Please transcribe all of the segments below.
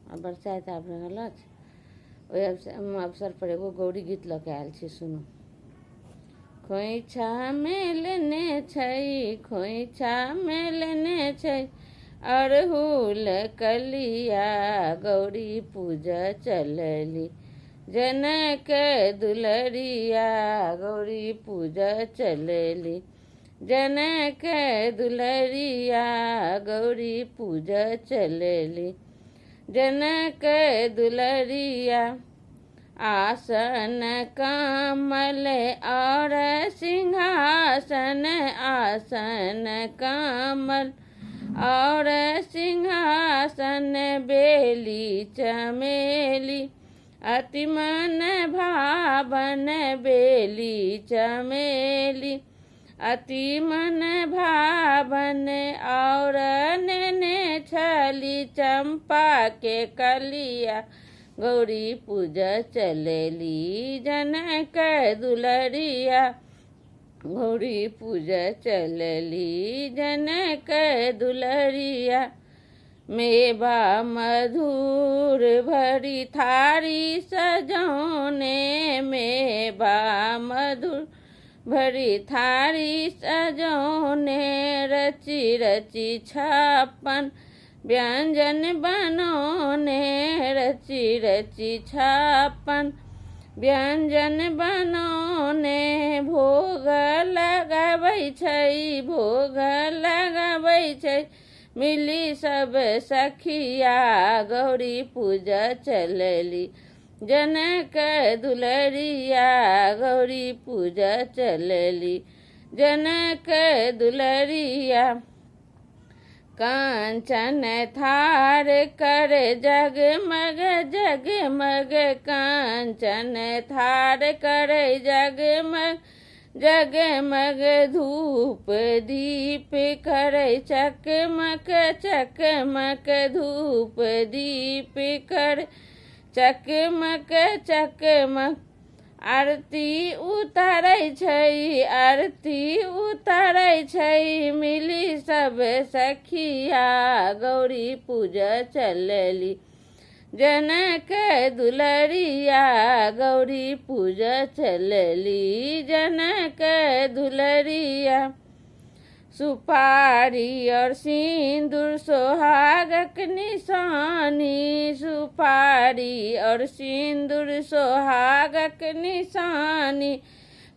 आ बरसाइत आबि रहल अछि, ओहि अवसर पर एगो गौरी गीत लऽ के आयल छी, सुनू। खोइछामे लेने छै, खोइछामे लेने छै, अड़हुल कलिया गौरी पूजा चलली। जनक दुलरिया गौरी पूजा चलली, जनक दुलरिया गौरी पूजा चलली। जनक दुलरिया आसन कमल और सिंहासन, आसन कमल और सिंहासन, बेली चमेली अति मन भावन, बेली चमेली अति मन भावन, और नेने छली चंपा के कलिया गौरी पूजा चलली। जनक दुलरिया गौरी पूजा चलली, जनक दुलरिया। मेवा मधुर भरी थारी सजौने, मेवा मधुर भरी थारी सजौने, रची रची 56 व्यंजन बनौने, रची रची 56 व्यंजन बनौने। भोग लगाबै छै, भोग लगाबै छै, मिली सब सखिया गौरी पूजा चलली। जनक दुलरिया गौरी पूजा चलली, जनक दुलरिया। कांचन थार कर जगमग जगमग, कांचन थार कर जगमग जगमग, धूप दीप करे चकमक चकमक, धूप दीप कर चकमक चकमक। आरती उतारै छै, आरती उतारै छै, मिली सब सखिया गौरी पूजा चलली। जनक दुलरिया गौरी पूजा चलली, जनक दुलरिया। सुपारी और सिंदूर सोहागक निशानी, सुपारी और सिंदूर सोहागक निशानी,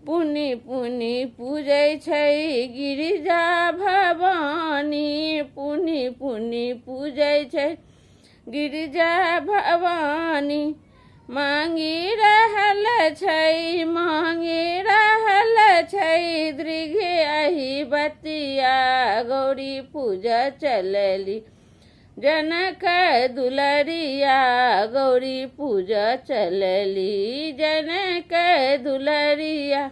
पुनि पुनि पूजै छै गिरिजा भवानी, पुनि पुनि पूजै छै गिरिजा भवानी। मांगी रहल छै, मांगी रहल छै, दीर्घ अहि बतिया गौरी पूजा चलली। जनक दुलरिया गौरी पूजा चलली, जनक दुलरिया।